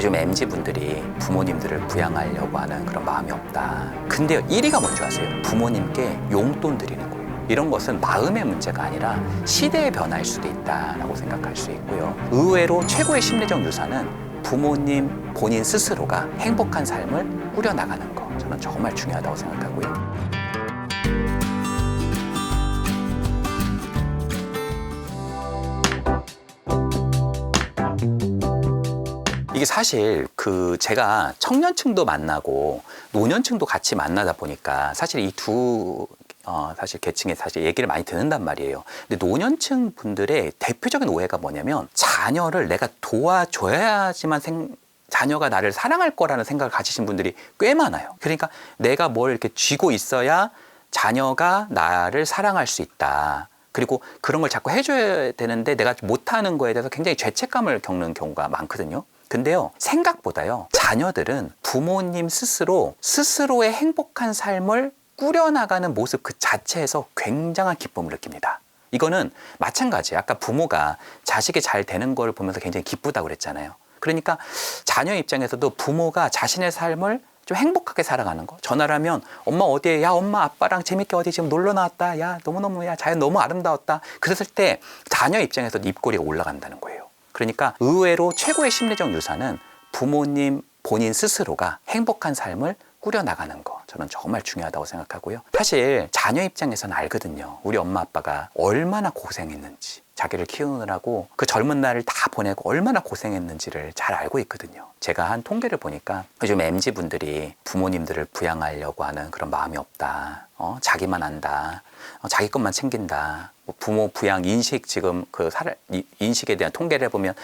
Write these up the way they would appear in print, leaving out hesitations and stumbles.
요즘 MZ분들이 부모님들을 부양하려고 하는 그런 마음이 없다. 근데요, 1위가 뭔지 아세요? 부모님께 용돈 드리는 거예요. 이런 것은 마음의 문제가 아니라 시대의 변화일 수도 있다라고 생각할 수 있고요. 의외로 최고의 심리적 유산은 부모님 본인 스스로가 행복한 삶을 꾸려나가는 거, 저는 정말 중요하다고 생각하고요. 이게 사실 제가 청년층도 만나고 노년층도 같이 만나다 보니까 사실 이 두 사실 계층에 사실 얘기를 많이 듣는단 말이에요. 근데 노년층 분들의 대표적인 오해가 뭐냐면 자녀를 내가 도와줘야지만 자녀가 나를 사랑할 거라는 생각을 가지신 분들이 꽤 많아요. 그러니까 내가 뭘 이렇게 쥐고 있어야 자녀가 나를 사랑할 수 있다. 그리고 그런 걸 자꾸 해줘야 되는데 내가 못하는 거에 대해서 굉장히 죄책감을 겪는 경우가 많거든요. 근데요, 생각보다요, 자녀들은 부모님 스스로의 행복한 삶을 꾸려나가는 모습 그 자체에서 굉장한 기쁨을 느낍니다. 이거는 마찬가지예요. 아까 부모가 자식이 잘 되는 걸 보면서 굉장히 기쁘다고 그랬잖아요. 그러니까 자녀 입장에서도 부모가 자신의 삶을 좀 행복하게 살아가는 거. 전화를 하면 엄마 어디에? 야, 엄마 아빠랑 재밌게 어디 지금 놀러 나왔다. 야, 너무너무 야, 자연 너무 아름다웠다. 그랬을 때 자녀 입장에서도 입꼬리가 올라간다는 거예요. 그러니까 의외로 최고의 심리적 유산은 부모님 본인 스스로가 행복한 삶을 꾸려나가는 거, 저는 정말 중요하다고 생각하고요. 사실 자녀 입장에서는 알거든요. 우리 엄마 아빠가 얼마나 고생했는지, 자기를 키우느라고 그 젊은 날을 다 보내고 얼마나 고생했는지를 잘 알고 있거든요. 제가 한 통계를 보니까 요즘 MZ분들이 부모님들을 부양하려고 하는 그런 마음이 없다. 자기만 안다. 자기 것만 챙긴다. 부모 부양 인식, 지금 인식에 대한 통계를 해보면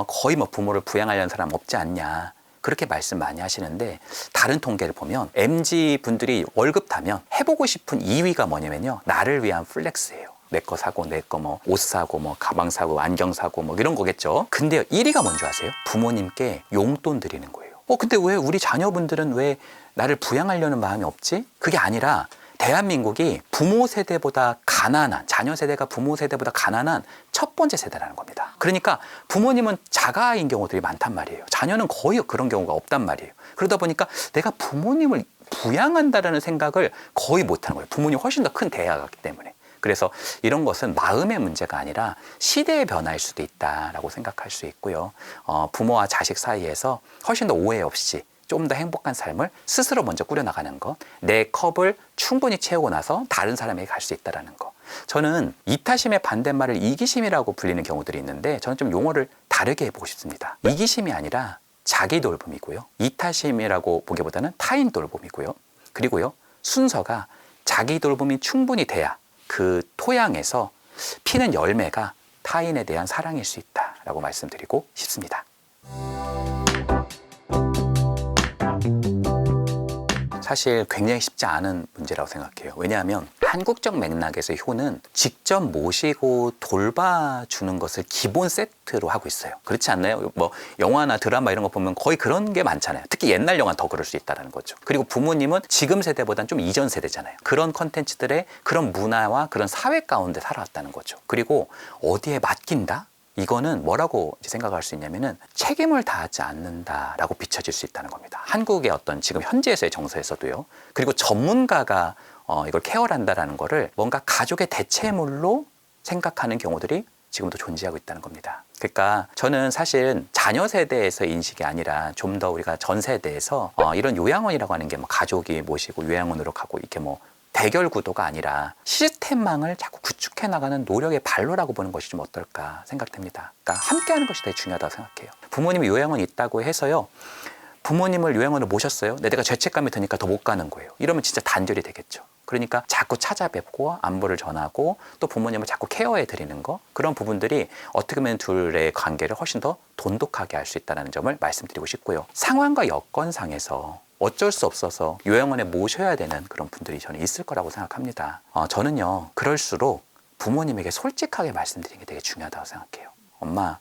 거의 부모를 부양하려는 사람 없지 않냐. 그렇게 말씀 많이 하시는데, 다른 통계를 보면 MZ분들이 월급 타면 해보고 싶은 2위가 뭐냐면요, 나를 위한 플렉스예요. 내 거 사고, 내 거 옷 사고, 가방 사고, 안경 사고, 이런 거겠죠. 근데요, 1위가 뭔지 아세요? 부모님께 용돈 드리는 거예요. 근데 왜 우리 자녀분들은 왜 나를 부양하려는 마음이 없지? 그게 아니라 대한민국이 부모 세대보다 가난한, 자녀 세대가 부모 세대보다 가난한 첫 번째 세대라는 겁니다. 그러니까 부모님은 자가인 경우들이 많단 말이에요. 자녀는 거의 그런 경우가 없단 말이에요. 그러다 보니까 내가 부모님을 부양한다라는 생각을 거의 못하는 거예요. 부모님 훨씬 더 큰 대가가 있기 때문에. 그래서 이런 것은 마음의 문제가 아니라 시대의 변화일 수도 있다라고 생각할 수 있고요. 부모와 자식 사이에서 훨씬 더 오해 없이 좀 더 행복한 삶을 스스로 먼저 꾸려나가는 것, 내 컵을 충분히 채우고 나서 다른 사람에게 갈 수 있다는 것. 저는 이타심의 반대말을 이기심이라고 불리는 경우들이 있는데, 저는 좀 용어를 다르게 해보고 싶습니다. 이기심이 아니라 자기 돌봄이고요. 이타심이라고 보기보다는 타인 돌봄이고요. 그리고요, 순서가 자기 돌봄이 충분히 돼야 그 토양에서 피는 열매가 타인에 대한 사랑일 수 있다라고 말씀드리고 싶습니다. 사실 굉장히 쉽지 않은 문제라고 생각해요. 왜냐하면 한국적 맥락에서 효는 직접 모시고 돌봐주는 것을 기본 세트로 하고 있어요. 그렇지 않나요? 영화나 드라마 이런 거 보면 거의 그런 게 많잖아요. 특히 옛날 영화는 더 그럴 수 있다는 거죠. 그리고 부모님은 지금 세대보다는 좀 이전 세대잖아요. 그런 컨텐츠들의 그런 문화와 그런 사회 가운데 살아왔다는 거죠. 그리고 어디에 맡긴다? 이거는 뭐라고 생각할 수 있냐면은 책임을 다하지 않는다라고 비춰질 수 있다는 겁니다. 한국의 어떤 지금 현재에서의 정서에서도요. 그리고 전문가가 이걸 케어를 한다라는 거를 뭔가 가족의 대체물로 생각하는 경우들이 지금도 존재하고 있다는 겁니다. 그러니까 저는 사실 자녀 세대에서의 인식이 아니라 좀 더 우리가 전 세대에서 이런 요양원이라고 하는 게 가족이 모시고 요양원으로 가고 이렇게 대결 구도가 아니라 시스템망을 자꾸 구축해 나가는 노력의 발로라고 보는 것이 좀 어떨까 생각됩니다. 그러니까 함께하는 것이 되게 중요하다고 생각해요. 부모님이 요양원이 있다고 해서요, 부모님을 요양원을 모셨어요. 근데 내가 죄책감이 드니까 더 못 가는 거예요. 이러면 진짜 단절이 되겠죠. 그러니까 자꾸 찾아뵙고 안부를 전하고 또 부모님을 자꾸 케어해 드리는 거, 그런 부분들이 어떻게 보면 둘의 관계를 훨씬 더 돈독하게 할 수 있다는 점을 말씀드리고 싶고요. 상황과 여건상에서 어쩔 수 없어서 요양원에 모셔야 되는 그런 분들이 저는 있을 거라고 생각합니다. 저는요, 그럴수록 부모님에게 솔직하게 말씀드리는 게 되게 중요하다고 생각해요. 엄마,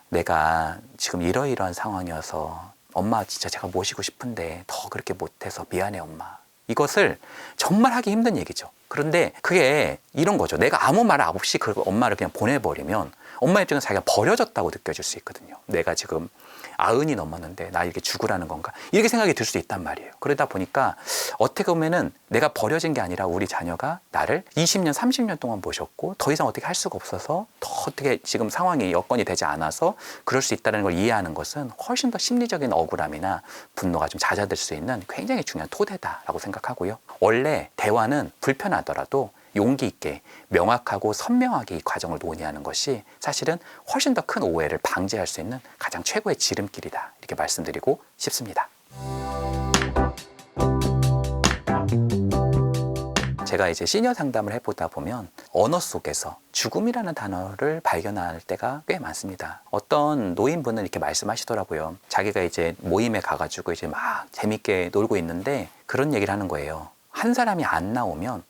내가 지금 이러이러한 상황이어서 엄마 진짜 제가 모시고 싶은데 더 그렇게 못해서 미안해 엄마. 이것을 정말 하기 힘든 얘기죠. 그런데 그게 이런 거죠. 내가 아무 말 없이 그 엄마를 그냥 보내버리면 엄마 입장에서 자기가 버려졌다고 느껴질 수 있거든요. 내가 지금 아흔이 넘었는데 나 이렇게 죽으라는 건가? 이렇게 생각이 들 수도 있단 말이에요. 그러다 보니까 어떻게 보면은 내가 버려진 게 아니라 우리 자녀가 나를 20년, 30년 동안 모셨고 더 이상 어떻게 할 수가 없어서 더 어떻게 지금 상황이 여건이 되지 않아서 그럴 수 있다는 걸 이해하는 것은 훨씬 더 심리적인 억울함이나 분노가 좀 잦아들 수 있는 굉장히 중요한 토대다라고 생각하고요. 원래 대화는 불편하더라도 용기 있게 명확하고 선명하게 이 과정을 논의하는 것이 사실은 훨씬 더 큰 오해를 방지할 수 있는 가장 최고의 지름길이다. 이렇게 말씀드리고 싶습니다. 제가 이제 시니어 상담을 해보다 보면 언어 속에서 죽음이라는 단어를 발견할 때가 꽤 많습니다. 어떤 노인분은 이렇게 말씀하시더라고요. 자기가 이제 모임에 가가지고 이제 막 재밌게 놀고 있는데 그런 얘기를 하는 거예요. 한 사람이 안 나오면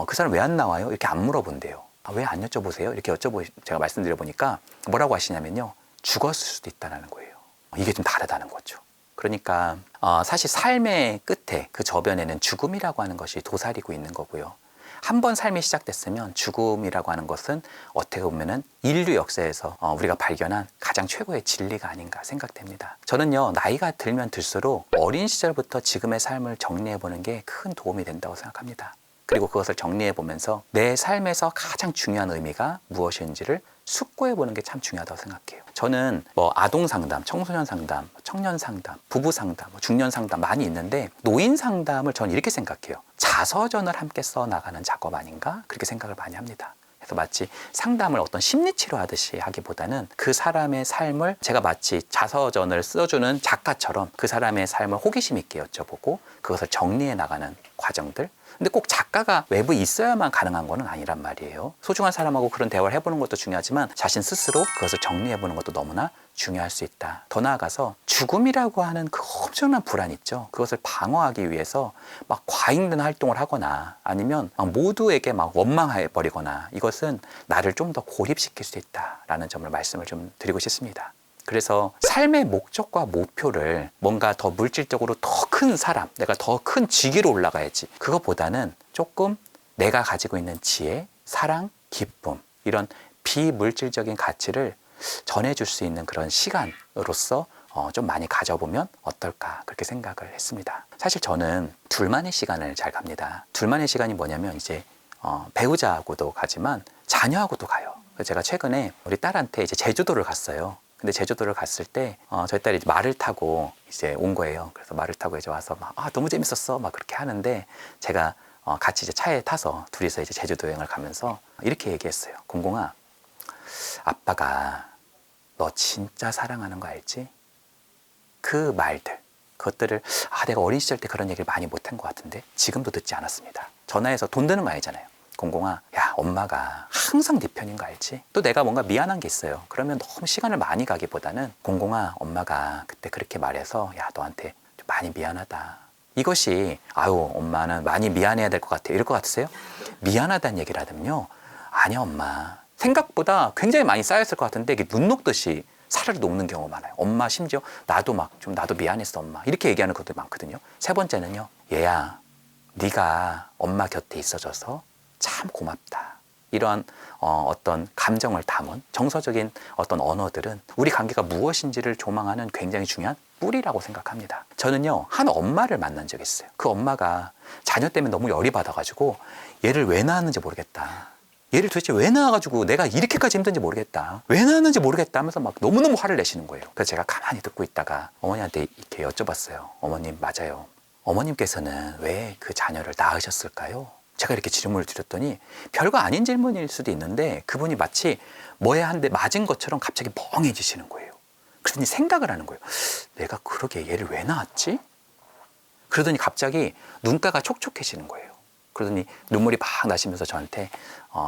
그 사람 왜 안 나와요? 이렇게 안 물어본대요. 왜 안 여쭤보세요? 이렇게 제가 말씀드려보니까 뭐라고 하시냐면요. 죽었을 수도 있다는 거예요. 이게 좀 다르다는 거죠. 그러니까 사실 삶의 끝에 그 저변에는 죽음이라고 하는 것이 도사리고 있는 거고요. 한 번 삶이 시작됐으면 죽음이라고 하는 것은 어떻게 보면은 인류 역사에서 우리가 발견한 가장 최고의 진리가 아닌가 생각됩니다. 저는요, 나이가 들면 들수록 어린 시절부터 지금의 삶을 정리해보는 게 큰 도움이 된다고 생각합니다. 그리고 그것을 정리해보면서 내 삶에서 가장 중요한 의미가 무엇인지를 숙고해보는 게 참 중요하다고 생각해요. 저는 아동 상담, 청소년 상담, 청년 상담, 부부 상담, 중년 상담 많이 있는데 노인 상담을 저는 이렇게 생각해요. 자서전을 함께 써나가는 작업 아닌가? 그렇게 생각을 많이 합니다. 그래서 마치 상담을 어떤 심리치료 하듯이 하기보다는 그 사람의 삶을 제가 마치 자서전을 써주는 작가처럼 그 사람의 삶을 호기심 있게 여쭤보고 그것을 정리해 나가는 과정들. 근데 꼭 작가가 외부에 있어야만 가능한 건 아니란 말이에요. 소중한 사람하고 그런 대화를 해보는 것도 중요하지만 자신 스스로 그것을 정리해보는 것도 너무나 중요할 수 있다. 더 나아가서 죽음이라고 하는 그 엄청난 불안 있죠. 그것을 방어하기 위해서 막 과잉된 활동을 하거나 아니면 막 모두에게 막 원망해버리거나 이것은 나를 좀 더 고립시킬 수 있다라는 점을 말씀을 좀 드리고 싶습니다. 그래서 삶의 목적과 목표를 뭔가 더 물질적으로 더 큰 사람, 내가 더 큰 직위로 올라가야지. 그것보다는 조금 내가 가지고 있는 지혜, 사랑, 기쁨 이런 비물질적인 가치를 전해줄 수 있는 그런 시간으로서 좀 많이 가져보면 어떨까 그렇게 생각을 했습니다. 사실 저는 둘만의 시간을 잘 갑니다. 둘만의 시간이 뭐냐면 이제 배우자하고도 가지만 자녀하고도 가요. 제가 최근에 우리 딸한테 이제 제주도를 갔어요. 근데 제주도를 갔을 때 저희 딸이 말을 타고 이제 온 거예요. 그래서 말을 타고 이제 와서 막 너무 재밌었어 막 그렇게 하는데 제가 같이 이제 차에 타서 둘이서 이제 제주도 여행을 가면서 이렇게 얘기했어요. 공공아, 아빠가 너 진짜 사랑하는 거 알지? 그 말들, 그것들을 내가 어린 시절 때 그런 얘기를 많이 못한 것 같은데 지금도 듣지 않았습니다. 전화해서 돈 드는 거 알잖아요. 공공아, 야, 엄마가 항상 네 편인 거 알지? 또 내가 뭔가 미안한 게 있어요. 그러면 너무 시간을 많이 가기보다는 공공아, 엄마가 그때 그렇게 말해서 야, 너한테 좀 많이 미안하다. 이것이 엄마는 많이 미안해야 될 것 같아. 이럴 것 같으세요? 미안하다는 얘기를 하면요. 아니야, 엄마. 생각보다 굉장히 많이 쌓였을 것 같은데 이게 눈 녹듯이 사르르 녹는 경우가 많아요. 엄마 심지어 나도 나도 미안했어, 엄마. 이렇게 얘기하는 것도 많거든요. 세 번째는요. 얘야, 네가 엄마 곁에 있어줘서 참 고맙다. 이러한 어떤 감정을 담은 정서적인 어떤 언어들은 우리 관계가 무엇인지를 조망하는 굉장히 중요한 뿌리라고 생각합니다. 저는요, 한 엄마를 만난 적이 있어요. 그 엄마가 자녀 때문에 너무 열이 받아가지고 얘를 왜 낳았는지 모르겠다. 얘를 도대체 왜 낳아가지고 내가 이렇게까지 힘든지 모르겠다. 왜 낳았는지 모르겠다 하면서 막 너무너무 화를 내시는 거예요. 그래서 제가 가만히 듣고 있다가 어머니한테 이렇게 여쭤봤어요. 어머님, 맞아요. 어머님께서는 왜 그 자녀를 낳으셨을까요? 제가 이렇게 질문을 드렸더니 별거 아닌 질문일 수도 있는데 그분이 마치 뭐에 한 대 맞은 것처럼 갑자기 멍해지시는 거예요. 그러더니 생각을 하는 거예요. 내가 그러게 얘를 왜 낳았지? 그러더니 갑자기 눈가가 촉촉해지는 거예요. 그러더니 눈물이 막 나시면서 저한테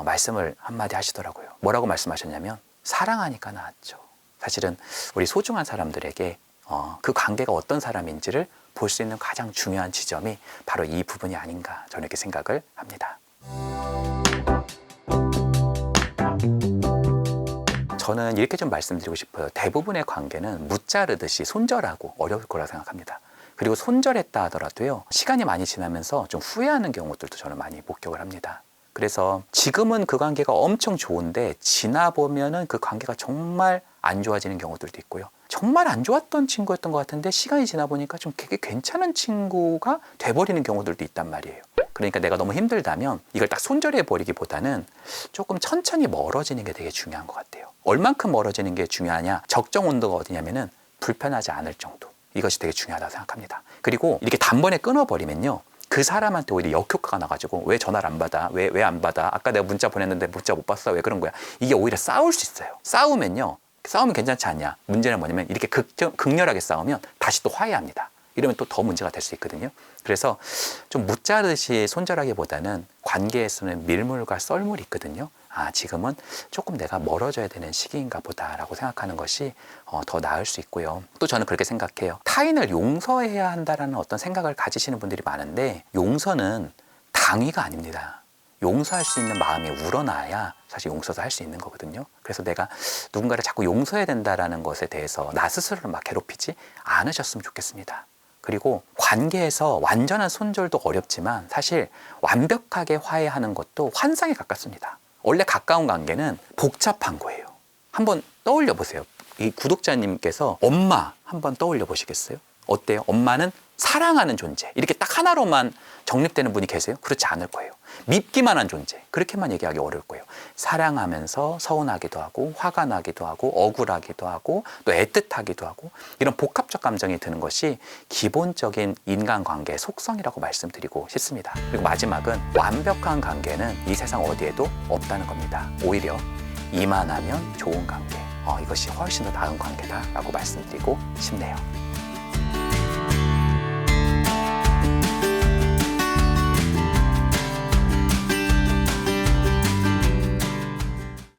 말씀을 한마디 하시더라고요. 뭐라고 말씀하셨냐면 사랑하니까 낳았죠. 사실은 우리 소중한 사람들에게 그 관계가 어떤 사람인지를 볼 수 있는 가장 중요한 지점이 바로 이 부분이 아닌가 저는 이렇게 생각을 합니다. 저는 이렇게 좀 말씀드리고 싶어요. 대부분의 관계는 무자르듯이 손절하고 어려울 거라 생각합니다. 그리고 손절했다 하더라도요, 시간이 많이 지나면서 좀 후회하는 경우들도 저는 많이 목격을 합니다. 그래서 지금은 그 관계가 엄청 좋은데 지나보면은 그 관계가 정말 안 좋아지는 경우들도 있고요. 정말 안 좋았던 친구였던 것 같은데 시간이 지나 보니까 좀 되게 괜찮은 친구가 돼버리는 경우들도 있단 말이에요. 그러니까 내가 너무 힘들다면 이걸 딱 손절해 버리기보다는 조금 천천히 멀어지는 게 되게 중요한 것 같아요. 얼만큼 멀어지는 게 중요하냐? 적정 온도가 어디냐면은 불편하지 않을 정도. 이것이 되게 중요하다고 생각합니다. 그리고 이렇게 단번에 끊어버리면요. 그 사람한테 오히려 역효과가 나가지고 왜 전화를 안 받아? 왜 안 받아? 아까 내가 문자 보냈는데 문자 못 봤어? 왜 그런 거야? 이게 오히려 싸울 수 있어요. 싸우면 괜찮지 않냐? 문제는 뭐냐면 이렇게 극렬하게 싸우면 다시 또 화해합니다. 이러면 또 더 문제가 될 수 있거든요. 그래서 좀 무자르시 손절하기보다는 관계에서는 밀물과 썰물이 있거든요. 지금은 조금 내가 멀어져야 되는 시기인가 보다라고 생각하는 것이 더 나을 수 있고요. 또 저는 그렇게 생각해요. 타인을 용서해야 한다라는 어떤 생각을 가지시는 분들이 많은데 용서는 당위가 아닙니다. 용서할 수 있는 마음이 우러나야 사실 용서도 할 수 있는 거거든요. 그래서 내가 누군가를 자꾸 용서해야 된다라는 것에 대해서 나 스스로를 막 괴롭히지 않으셨으면 좋겠습니다. 그리고 관계에서 완전한 손절도 어렵지만 사실 완벽하게 화해하는 것도 환상에 가깝습니다. 원래 가까운 관계는 복잡한 거예요. 한번 떠올려 보세요. 이 구독자님께서 엄마 한번 떠올려 보시겠어요? 어때요? 엄마는 사랑하는 존재. 이렇게 딱 하나로만 정립되는 분이 계세요? 그렇지 않을 거예요. 밉기만 한 존재. 그렇게만 얘기하기 어려울 거예요. 사랑하면서 서운하기도 하고 화가 나기도 하고 억울하기도 하고 또 애틋하기도 하고 이런 복합적 감정이 드는 것이 기본적인 인간관계의 속성이라고 말씀드리고 싶습니다. 그리고 마지막은 완벽한 관계는 이 세상 어디에도 없다는 겁니다. 오히려 이만하면 좋은 관계. 이것이 훨씬 더 나은 관계다라고 말씀드리고 싶네요.